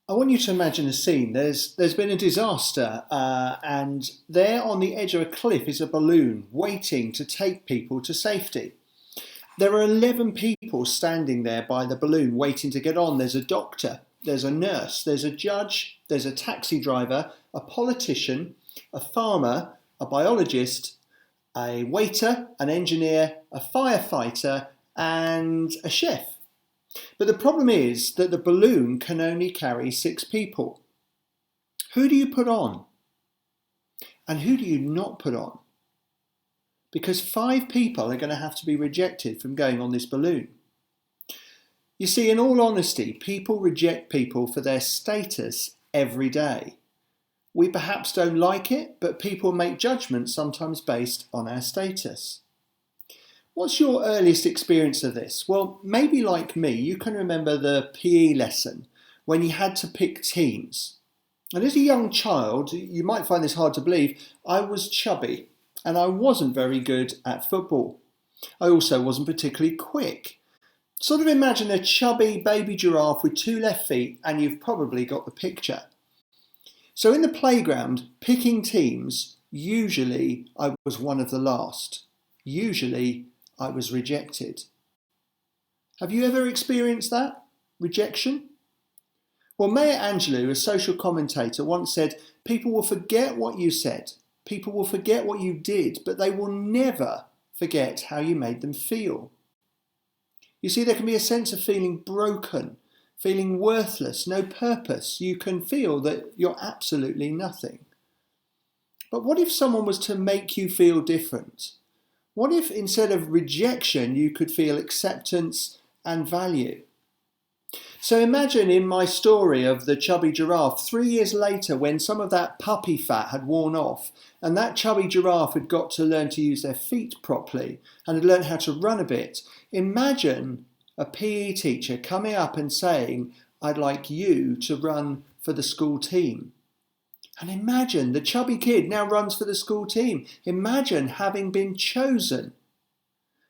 I want you to imagine a scene. There's been a disaster, and there on the edge of a cliff is a balloon waiting to take people to safety. There are 11 people standing there by the balloon waiting to get on. There's a doctor, there's a nurse, there's a judge, there's a taxi driver, a politician, a farmer, a biologist, a waiter, an engineer, a firefighter, and a chef. But the problem is that the balloon can only carry 6 people. Who do you put on? And who do you not put on? Because 5 people are going to have to be rejected from going on this balloon. You see, in all honesty, people reject people for their status every day. We perhaps don't like it, but people make judgments sometimes based on our status. What's your earliest experience of this? Well, maybe like me, you can remember the PE lesson when you had to pick teams. And as a young child, you might find this hard to believe, I was chubby and I wasn't very good at football. I also wasn't particularly quick. Sort of imagine a chubby baby giraffe with 2 left feet and you've probably got the picture. So in the playground, picking teams, usually I was one of the last. Usually I was rejected. Have you ever experienced that? Rejection? Well, Maya Angelou, a social commentator, once said, people will forget what you said, people will forget what you did, but they will never forget how you made them feel. You see, there can be a sense of feeling broken, feeling worthless, no purpose. You can feel that you're absolutely nothing. But what if someone was to make you feel different? What if instead of rejection, you could feel acceptance and value? So imagine in my story of the chubby giraffe, 3 years later when some of that puppy fat had worn off and that chubby giraffe had got to learn to use their feet properly and had learned how to run a bit. Imagine a PE teacher coming up and saying, I'd like you to run for the school team. And imagine the chubby kid now runs for the school team. Imagine having been chosen.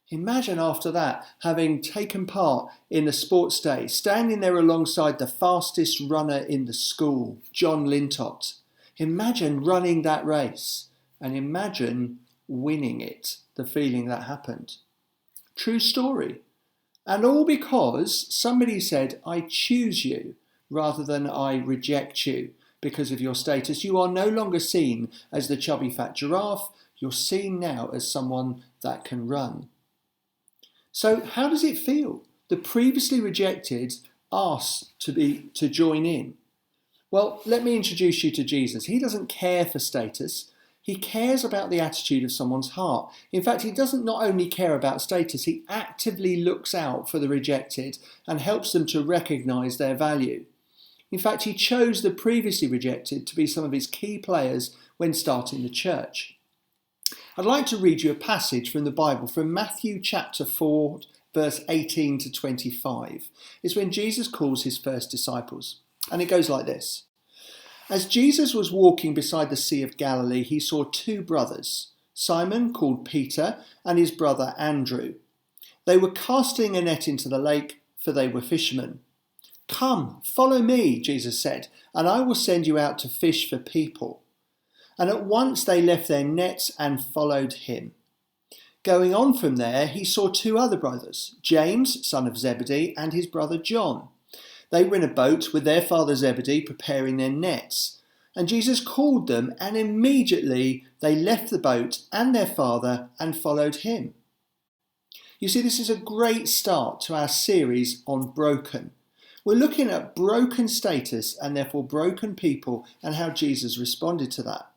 Imagine after that having taken part in the sports day, standing there alongside the fastest runner in the school, John Lintott. Imagine running that race and imagine winning it, the feeling that happened. True story. And all because somebody said, I choose you rather than I reject you. Because of your status, you are no longer seen as the chubby fat giraffe, you're seen now as someone that can run. So how does it feel? The previously rejected asked to join in. Well, let me introduce you to Jesus. He doesn't care for status. He cares about the attitude of someone's heart. In fact, he doesn't not only care about status, he actively looks out for the rejected and helps them to recognise their value. In fact, he chose the previously rejected to be some of his key players when starting the church. I'd like to read you a passage from the Bible from Matthew chapter 4, verse 18 to 25. It's when Jesus calls his first disciples. And it goes like this. As Jesus was walking beside the Sea of Galilee, he saw 2 brothers, Simon, called Peter, and his brother Andrew. They were casting a net into the lake, for they were fishermen. Come, follow me, Jesus said, and I will send you out to fish for people. And at once they left their nets and followed him. Going on from there, he saw 2 other brothers, James, son of Zebedee, and his brother John. They were in a boat with their father Zebedee preparing their nets. And Jesus called them, and immediately they left the boat and their father and followed him. You see, this is a great start to our series on broken. We're looking at broken status and therefore broken people and how Jesus responded to that.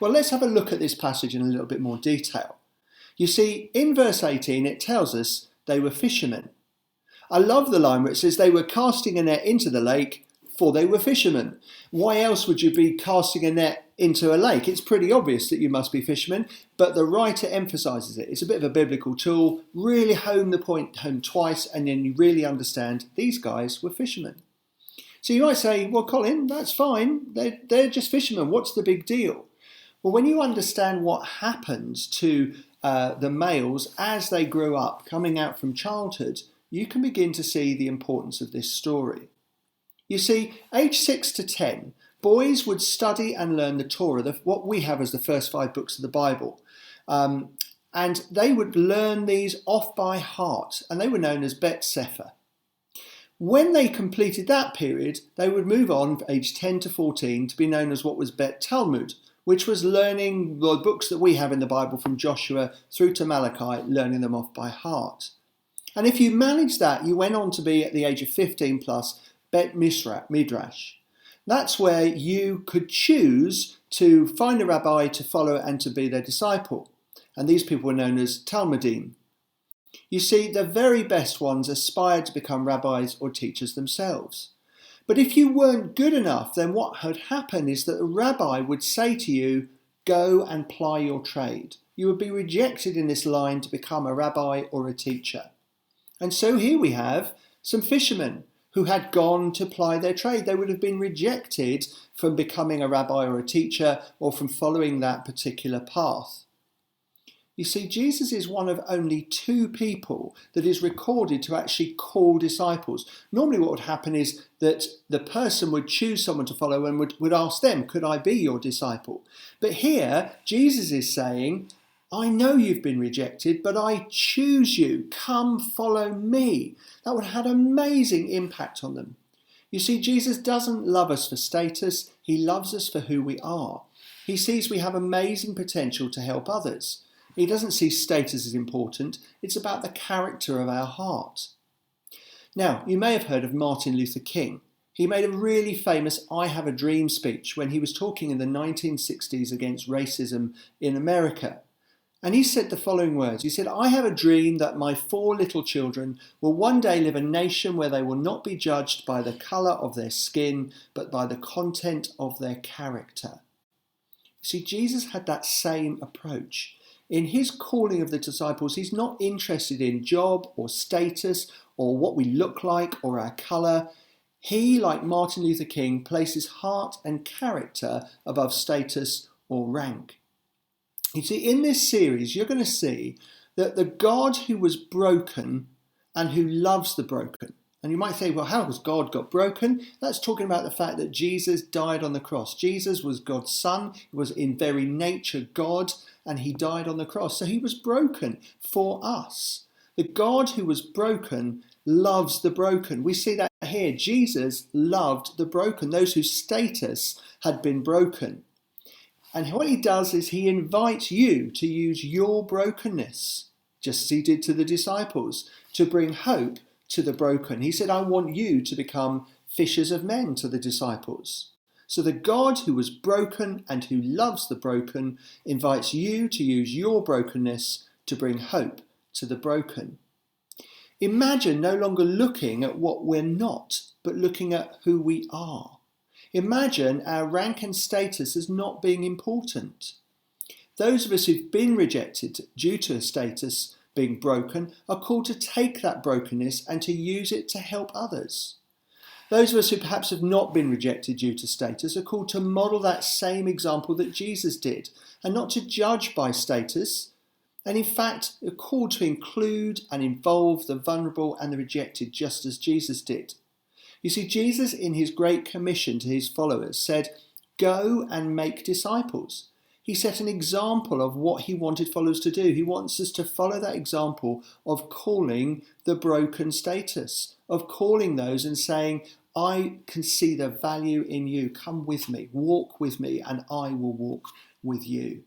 Well, let's have a look at this passage in a little bit more detail. You see, in verse 18, it tells us they were fishermen. I love the line where it says they were casting a net into the lake, for they were fishermen. Why else would you be casting a net into a lake? It's pretty obvious that you must be fishermen, but the writer emphasises it. It's a bit of a biblical tool, really hone the point home twice, and then you really understand these guys were fishermen. So you might say, well, Colin, that's fine. They're just fishermen. What's the big deal? Well, when you understand what happens to the males as they grew up, coming out from childhood, you can begin to see the importance of this story. You see, age 6 to 10, boys would study and learn the Torah, what we have as the first 5 books of the Bible. And they would learn these off by heart, and they were known as Bet Sefer. When they completed that period, they would move on from age 10 to 14 to be known as what was Bet Talmud, which was learning the books that we have in the Bible from Joshua through to Malachi, learning them off by heart. And if you managed that, you went on to be, at the age of 15 plus, Bet Midrash. That's where you could choose to find a rabbi to follow and to be their disciple. And these people were known as Talmudim. You see, the very best ones aspired to become rabbis or teachers themselves. But if you weren't good enough, then what had happened is that the rabbi would say to you, go and ply your trade. You would be rejected in this line to become a rabbi or a teacher. And so here we have some fishermen who had gone to ply their trade. They would have been rejected from becoming a rabbi or a teacher or from following that particular path. You see, Jesus is one of only 2 people that is recorded to actually call disciples. Normally what would happen is that the person would choose someone to follow and would ask them, could I be your disciple? But here, Jesus is saying, I know you've been rejected, but I choose you. Come follow me. That would have had amazing impact on them. You see, Jesus doesn't love us for status. He loves us for who we are. He sees we have amazing potential to help others. He doesn't see status as important. It's about the character of our heart. Now, you may have heard of Martin Luther King. He made a really famous I Have a Dream speech when he was talking in the 1960s against racism in America. And he said the following words. He said, I have a dream that my 4 little children will one day live in a nation where they will not be judged by the colour of their skin, but by the content of their character. You see, Jesus had that same approach. In his calling of the disciples, he's not interested in job or status or what we look like or our colour. He, like Martin Luther King, places heart and character above status or rank. You see, in this series, you're going to see that the God who was broken and who loves the broken. And you might say, well, how has God got broken? That's talking about the fact that Jesus died on the cross. Jesus was God's son. He was in very nature God, and he died on the cross. So he was broken for us. The God who was broken loves the broken. We see that here. Jesus loved the broken, those whose status had been broken. And what he does is he invites you to use your brokenness, just as he did to the disciples, to bring hope to the broken. He said, I want you to become fishers of men to the disciples. So the God who was broken and who loves the broken invites you to use your brokenness to bring hope to the broken. Imagine no longer looking at what we're not, but looking at who we are. Imagine our rank and status as not being important. Those of us who've been rejected due to a status being broken are called to take that brokenness and to use it to help others. Those of us who perhaps have not been rejected due to status are called to model that same example that Jesus did, and not to judge by status, and in fact are called to include and involve the vulnerable and the rejected just as Jesus did. You see, Jesus in his great commission to his followers said, go and make disciples. He set an example of what he wanted followers to do. He wants us to follow that example of calling the broken status, of calling those and saying, I can see the value in you. Come with me, walk with me, and I will walk with you.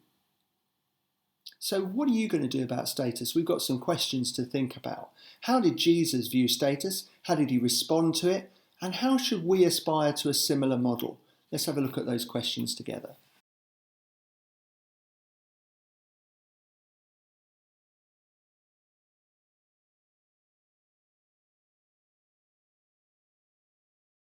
So what are you going to do about status? We've got some questions to think about. How did Jesus view status? How did he respond to it? And how should we aspire to a similar model? Let's have a look at those questions together.